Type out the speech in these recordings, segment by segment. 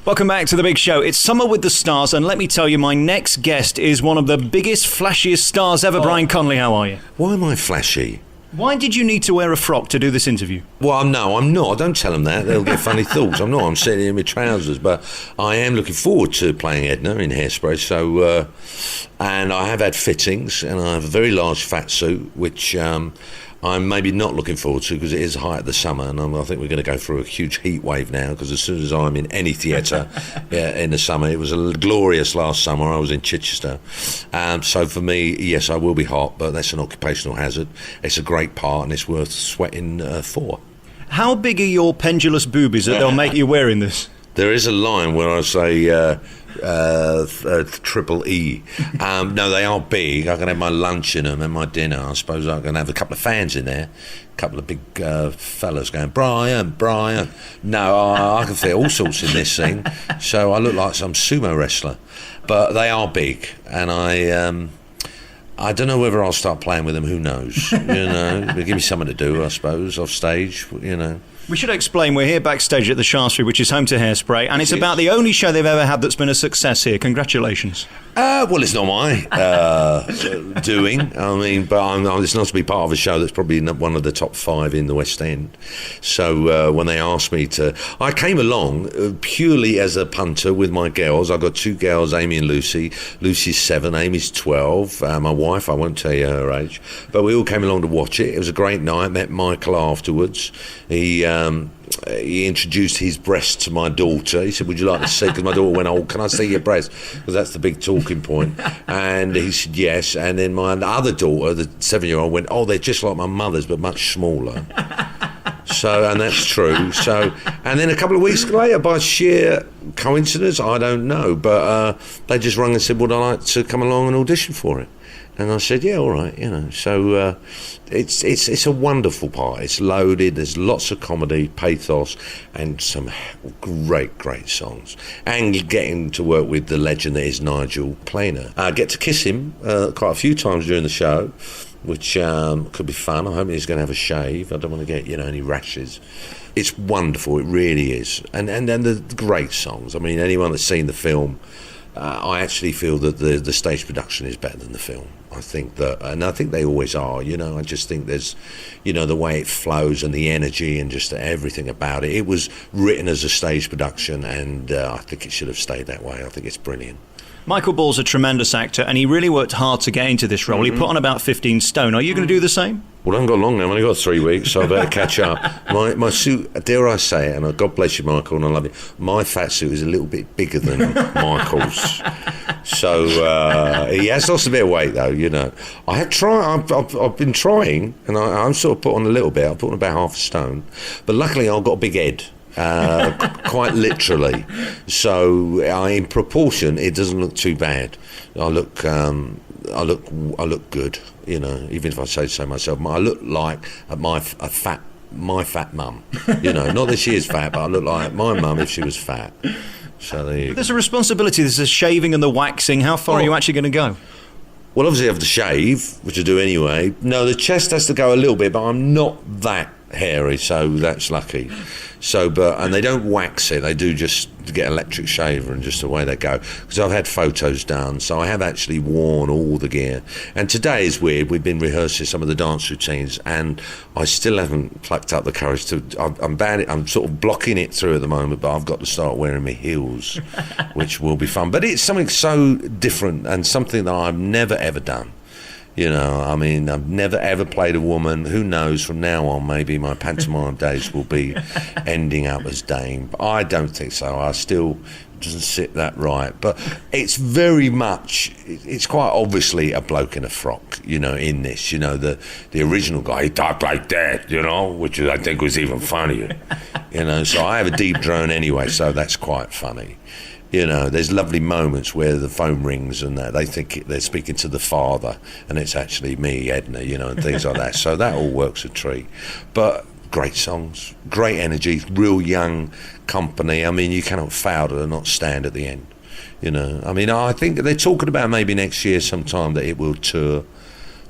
Welcome back to The Big Show. It's Summer with the Stars, and let me tell you, my next guest is one of the biggest, flashiest stars ever. Brian Conley, how are you? Why am I flashy? Why did you need to wear a frock to do this interview? Well, no, I'm not. Don't tell them that. They'll get funny thoughts. I'm not. I'm sitting in my trousers. But I am looking forward to playing Edna in Hairspray. So, and I have had fittings, and I have a very large fat suit, which I'm maybe not looking forward to because it is the height of the summer, and I think we're going to go through a huge heat wave now, because as soon as I'm in any theatre in the summer, it was a glorious last summer, I was in Chichester. So for me, yes, I will be hot, but that's an occupational hazard. It's a great part, and it's worth sweating for. How big are your pendulous boobies that they'll make you wearing this? There is a line where I say triple E. No, they are big. I can have my lunch in them and my dinner. I suppose I can have a couple of fans in there, a couple of big fellas going, Brian. No, I can fit all sorts in this thing. So I look like some sumo wrestler. But they are big, and I don't know whether I'll start playing with them. Who knows? You know, they'll give me something to do, I suppose, off stage. You know. We should explain, we're here backstage at the Hairspray, which is home to Hairspray, and it's about the only show they've ever had that's been a success here. Congratulations. Well, it's not my doing. I mean, but it's not to be part of a show that's probably one of the top 5 in the West End. So when they asked me to... I came along purely as a punter with my girls. I've got 2 girls, Amy and Lucy. Lucy's 7, Amy's 12. My wife, I won't tell you her age. But we all came along to watch it. It was a great night. Met Michael afterwards. He introduced his breast to my daughter. He said, would you like to see? Because my daughter went, oh, can I see your breast? Because that's the big talking point. And he said, yes. And then my other daughter, the 7-year-old, went, oh, they're just like my mother's, but much smaller. So, and that's true. So, and then a couple of weeks later, by sheer coincidence, I don't know, but they just rang and said, would I like to come along and audition for it? And I said, yeah, all right, you know. So it's a wonderful part. It's loaded. There's lots of comedy, pathos, and some great songs. And getting to work with the legend that is Nigel Planer. I get to kiss him quite a few times during the show, which could be fun. I hope he's going to have a shave. I don't want to get, any rashes. It's wonderful. It really is. And the great songs. I mean, anyone that's seen the film, I actually feel that the stage production is better than the film. I think that, and I think they always are, I just think there's, the way it flows and the energy and just everything about it. It was written as a stage production, and I think it should have stayed that way. I think it's brilliant. Michael Ball's a tremendous actor, and he really worked hard to get into this role. He put on about 15 stone. Are you going to do the same? Well, I haven't got long now. I've only got 3 weeks, so I better catch up. My suit, dare I say it, and God bless you, Michael, and I love you, my fat suit is a little bit bigger than Michael's. So he has lost a bit of weight, though, I have tried. I've been trying, and I'm sort of put on a little bit. I've put on about half a stone. But luckily, I've got a big head. Quite literally. So in proportion, it doesn't look too bad. I look good, even if I say so myself. I look like my fat mum, not that she is fat, but I look like my mum if she was fat. So there you go. There's a responsibility. There's the shaving and the waxing. How far are you actually going to go? Well, obviously I have the shave, which I do anyway. No, the chest has to go a little bit, but I'm not that hairy, so that's lucky. So, and they don't wax it, they do just get electric shaver and just away they go. Because I've had photos done, so I have actually worn all the gear. And today is weird, we've been rehearsing some of the dance routines, and I still haven't plucked up the courage to, I'm sort of blocking it through at the moment, but I've got to start wearing my heels, which will be fun. But it's something so different and something that I've never ever done. I mean, I've never ever played a woman. Who knows, from now on, maybe my pantomime days will be ending up as Dame. But I don't think so. I still doesn't sit that right. But it's very much, it's quite obviously a bloke in a frock, in this. The original guy, he talked like that, which I think was even funnier. So I have a deep drone anyway, so that's quite funny. There's lovely moments where the phone rings and they think they're speaking to the father, and it's actually me, Edna, and things like that. So that all works a treat. But great songs, great energy, real young company. I mean, you cannot fail to not stand at the end. I mean, I think they're talking about maybe next year sometime that it will tour.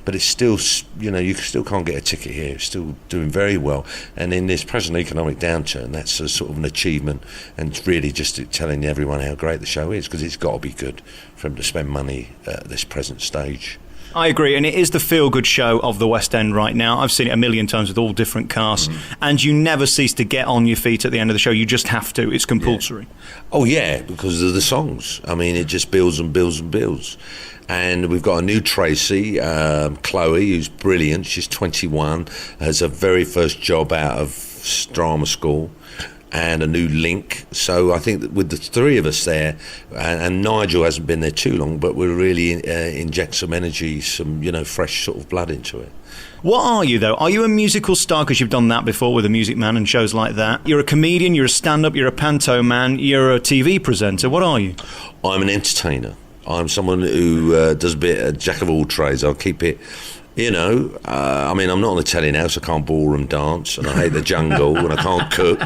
but it's still, you still can't get a ticket here. It's still doing very well, and in this present economic downturn, that's a sort of an achievement, and it's really just telling everyone how great the show is, because it's got to be good for them to spend money at this present stage. I agree, and it is the feel-good show of the West End right now. I've seen it a million times with all different casts, and you never cease to get on your feet at the end of the show. You just have to. It's compulsory. Yeah. Oh, yeah, because of the songs. I mean, it just builds and builds and builds. And we've got a new Tracy, Chloe, who's brilliant. She's 21, has her very first job out of drama school, and a new link. So I think that with the three of us there, and Nigel hasn't been there too long, but we'll really inject some energy, some fresh sort of blood into it. What are you, though? Are you a musical star? Because you've done that before with a Music Man and shows like that. You're a comedian, you're a stand-up, you're a panto man, you're a TV presenter. What are you? I'm an entertainer. I'm someone who does a bit of jack of all trades. I'll keep it... I mean, I'm not on the telly now, so I can't ballroom dance, and I hate the jungle, and I can't cook,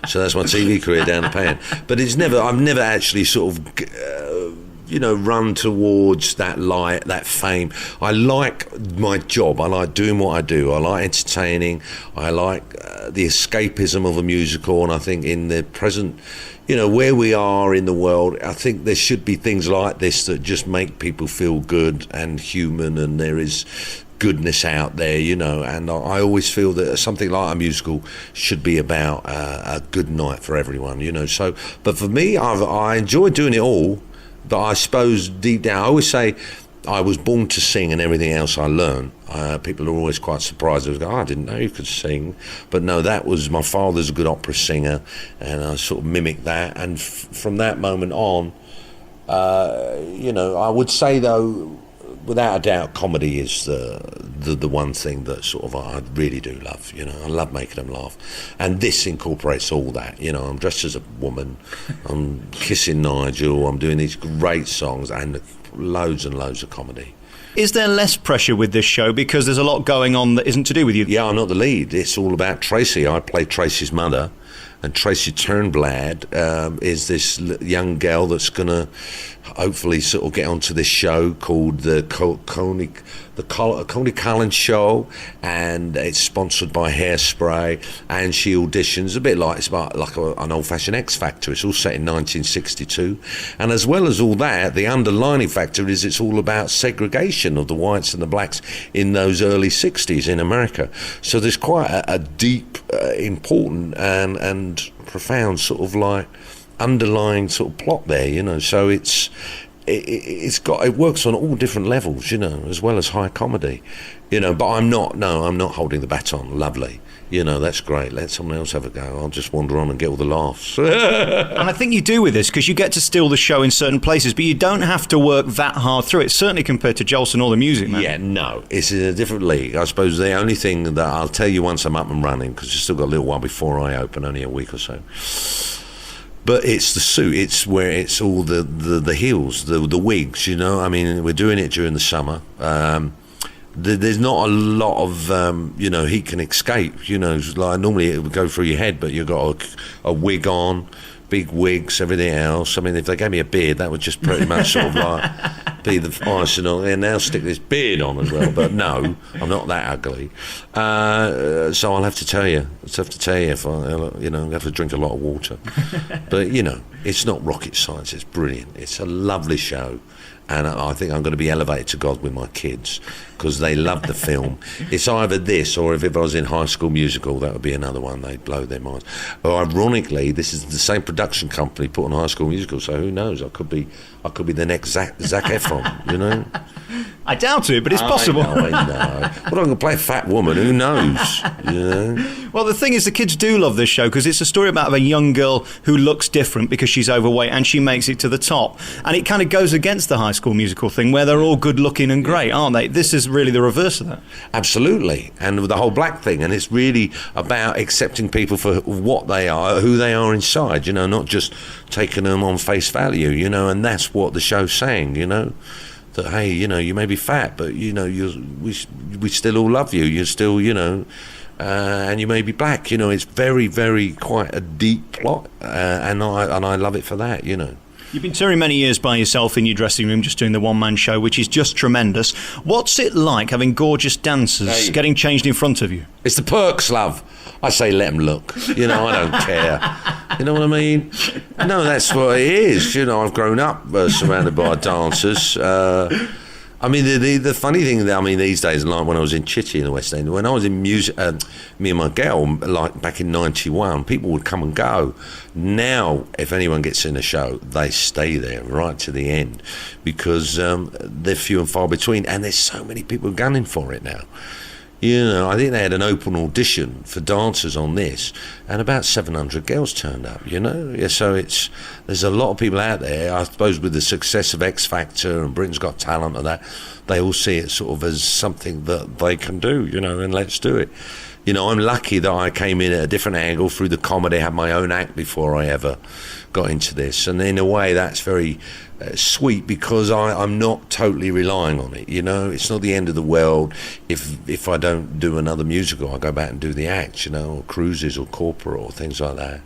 so that's my TV career down the pan. But I've never actually sort of, run towards that light, that fame. I like my job. I like doing what I do. I like entertaining. I like the escapism of a musical, and I think in the present... where we are in the world, I think there should be things like this that just make people feel good and human, and there is goodness out there, and I always feel that something like a musical should be about a good night for everyone, So, but for me, I enjoy doing it all, but I suppose deep down, I always say I was born to sing, and everything else I learn. People are always quite surprised. They go, I didn't know you could sing. But no, that was, my father's a good opera singer, and I sort of mimicked that. And from that moment on, I would say, though, without a doubt, comedy is the one thing that sort of I really do love. I love making them laugh, and this incorporates all that. I'm dressed as a woman, I'm kissing Nigel, I'm doing these great songs, and loads and loads of comedy. Is there less pressure with this show because there's a lot going on that isn't to do with you? Yeah, I'm not the lead. It's all about Tracy. I play Tracy's mother, and Tracy Turnblad is this young girl that's going to hopefully sort of get onto this show called the Conley Cullen Show, and it's sponsored by Hairspray, and she auditions a bit like an old-fashioned X Factor. It's all set in 1962, and as well as all that, the underlining factor is it's all about segregation of the whites and the blacks in those early 60s in America. So there's quite a deep, important and profound sort of like underlying sort of plot there, So it works on all different levels, as well as high comedy, But I'm not holding the baton. Lovely, that's great. Let someone else have a go. I'll just wander on and get all the laughs. And I think you do with this, because you get to steal the show in certain places, but you don't have to work that hard through it. Certainly compared to Jolson or the Music Man. Yeah, no, it's in a different league. I suppose the only thing that I'll tell you once I'm up and running, because it's still got a little while before I open, only a week or so. But it's the suit. It's where it's all the heels, the wigs. I mean, we're doing it during the summer. There's not a lot of heat can escape. Like normally it would go through your head, but you've got a wig on, big wigs, everything else. I mean, if they gave me a beard, that would just pretty much sort of like be the icing on. And now stick this beard on as well. But no, I'm not that ugly. So I'll have to tell you. If I have to drink a lot of water. But it's not rocket science. It's brilliant. It's a lovely show. And I think I'm going to be elevated to God with my kids, because they love the film. It's either this, or if I was in High School Musical, that would be another one. They'd blow their minds. Well, ironically, this is the same production company put on High School Musical, so who knows? I could be the next Zac Efron, I doubt it, but it's possible. I know. Well, I'm going to play a fat woman. Who knows? Well, the thing is, the kids do love this show because it's a story about a young girl who looks different because she's overweight, and she makes it to the top. And it kind of goes against the High School Musical thing, where they're all good looking and great, aren't they? This is really the reverse of that. Absolutely. And with the whole black thing, and it's really about accepting people for what they are, who they are inside, not just taking them on face value, and that's what the show's saying, that, hey, you may be fat, but, we still all love you. You're still, and you may be black. It's very, very quite a deep plot, and I love it for that. You've been touring many years by yourself in your dressing room, just doing the one-man show, which is just tremendous. What's it like having gorgeous dancers getting changed in front of you? It's the perks, love. I say let them look. You know, I don't care. You know what I mean? No, that's what it is. You know, I've grown up surrounded by dancers. I mean, the funny thing, I mean, these days, like when I was in Chitty in the West End, when I was in music, me and my girl, like back in '91, people would come and go. Now, if anyone gets in a show, they stay there right to the end because they're few and far between, and there's so many people gunning for it now. You know, I think they had an open audition for dancers on this, and about 700 girls turned up, you know? Yeah, so there's a lot of people out there. I suppose with the success of X Factor and Britain's Got Talent and that, they all see it sort of as something that they can do, you know, and let's do it. You know, I'm lucky that I came in at a different angle through the comedy, had my own act before I ever got into this. And in a way, that's very sweet because I'm not totally relying on it, you know. It's not the end of the world if I don't do another musical. I go back and do the act, you know, or cruises or corporate or things like that.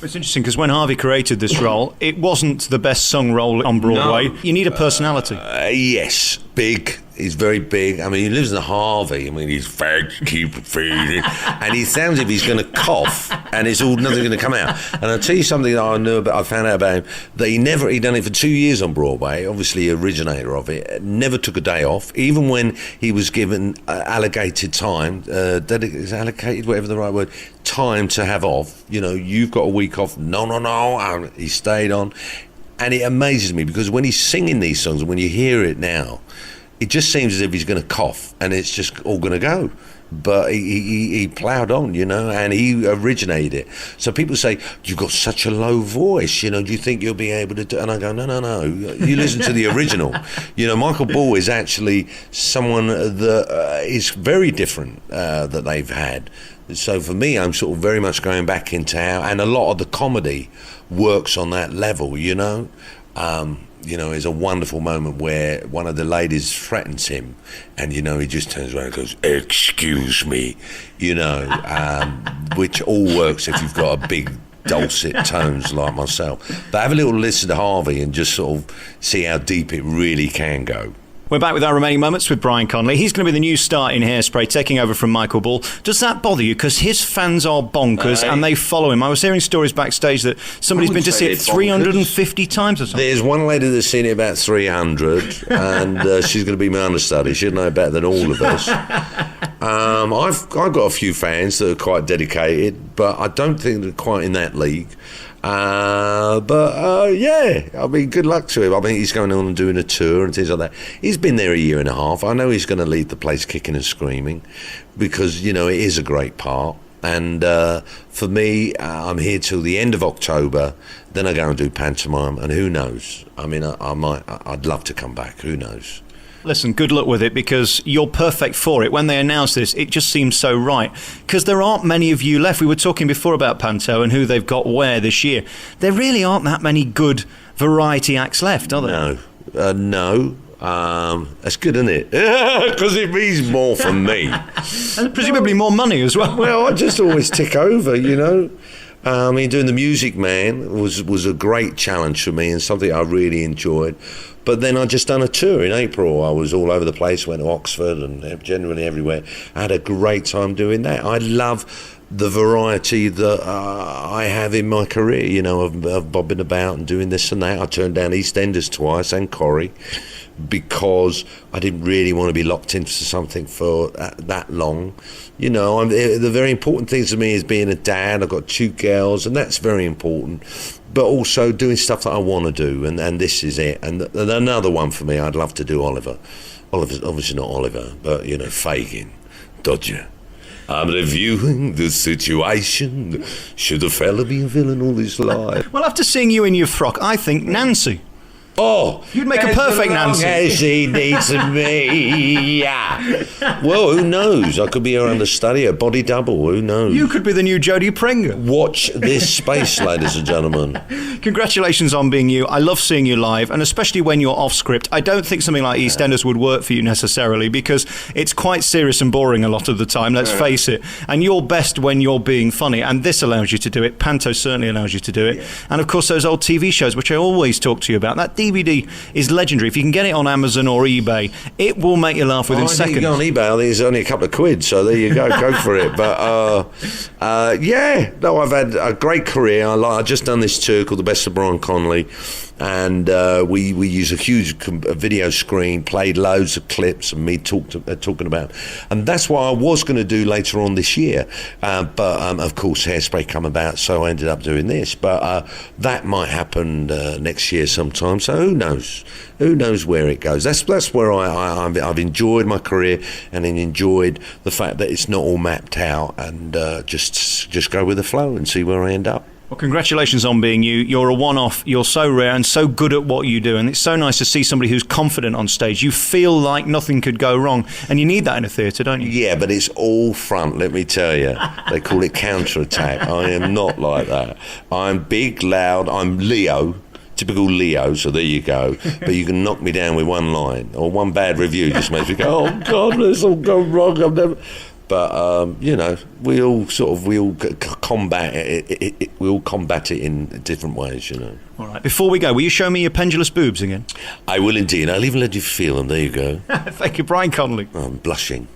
It's interesting because when Harvey created this role, it wasn't the best sung role on Broadway. No. You need a personality. Yes, big. He's very big. I mean, he lives in Harvey. I mean, he's fat, keep feeding. And he sounds as if he's going to cough and it's all nothing going to come out. And I'll tell you something that I knew about, I found out about him, that he'd done it for 2 years on Broadway, obviously originator of it, never took a day off, even when he was given allocated time, allocated, whatever the right word, time to have off. You know, you've got a week off. No. He stayed on. And it amazes me because when he's singing these songs, and when you hear it now, it just seems as if he's going to cough and it's just all going to go. But he ploughed on, you know, and he originated it. So people say, you've got such a low voice, you know, do you think you'll be able to do it? And I go, no. You listen to the original. You know, Michael Ball is actually someone that is very different that they've had. So for me, I'm sort of very much going back into how, and a lot of the comedy works on that level, you know. You know, there's a wonderful moment where one of the ladies threatens him and, you know, he just turns around and goes, excuse me, you know, which all works if you've got a big dulcet tones like myself. But have a little listen to Harvey and just sort of see how deep it really can go. We're back with our remaining moments with Brian Conley. He's going to be the new star in Hairspray, taking over from Michael Ball. Does that bother you? Because his fans are bonkers and they follow him. I was hearing stories backstage that somebody's been to see it 350 times or something. There's one lady that's seen it about 300 and she's going to be my understudy. She'll know better than all of us. I've got a few fans that are quite dedicated, but I don't think they're quite in that league. Yeah, I mean, good luck to him. I mean, he's going on and doing a tour and things like that. He's been there a year and a half. I know he's going to leave the place kicking and screaming because, you know, it is a great part. And for me, I'm here till the end of October. Then I go and do pantomime, and who knows? I mean, I'd love to come back. Who knows? Listen, good luck with it because you're perfect for it. When they announced this, it just seems so right because there aren't many of you left. We were talking before about Panto and who they've got where this year. There really aren't that many good variety acts left, are there? No. That's good, isn't it? Because it means more for me. And presumably more money as well. Well, I just always tick over, you know. I mean, doing The Music Man was a great challenge for me and something I really enjoyed. But then I just done a tour in April. I was all over the place, went to Oxford and generally everywhere. I had a great time doing that. I love the variety that I have in my career, you know, of bobbing about and doing this and that. I turned down EastEnders twice and Corrie because I didn't really want to be locked into something for that long. You know, the very important things to me is being a dad. I've got 2 girls, and that's very important. But also doing stuff that I want to do, and this is it. And another one for me, I'd love to do Oliver. Oliver's obviously not Oliver, but, you know, Fagin, Dodger. I'm reviewing the situation. Should a fella be a villain all his life? Well, after seeing you in your frock, I think Nancy. Oh, you'd make a perfect Nancy. As he needs me. Yeah. Well, who knows? I could be her understudy, a body double. Who knows? You could be the new Jodie Pringer. Watch this space, ladies and gentlemen. Congratulations on being you. I love seeing you live, and especially when you're off script. I don't think something like EastEnders would work for you necessarily, because it's quite serious and boring a lot of the time, let's face it. And you're best when you're being funny, and this allows you to do it. Panto certainly allows you to do it. Yeah. And of course, those old TV shows, which I always talk to you about, that DVD is legendary. If you can get it on Amazon or eBay, it will make you laugh within seconds. You go on eBay, I think it's only a couple of quid, so there you go, go for it. But I've had a great career. I've just done this tour called The Best of Brian Conley, and we use a huge video screen, played loads of clips and me talking about, and that's what I was going to do later on this year, but of course Hairspray come about, so I ended up doing this, but that might happen next year sometime, so who knows where it goes. That's where I've enjoyed my career and enjoyed the fact that it's not all mapped out, and just go with the flow and see where I end up. Well, congratulations on being you. You're a one-off. You're so rare and so good at what you do. And it's so nice to see somebody who's confident on stage. You feel like nothing could go wrong. And you need that in a theatre, don't you? Yeah, but it's all front, let me tell you. They call it counter-attack. I am not like that. I'm big, loud. I'm Leo. Typical Leo, so there you go. But you can knock me down with one line or one bad review just makes me go, oh, God, this all gone wrong. I've never... But we all combat it. We all combat it in different ways, All right. Before we go, will you show me your pendulous boobs again? I will indeed. I'll even let you feel them. There you go. Thank you, Brian Conley. I'm blushing.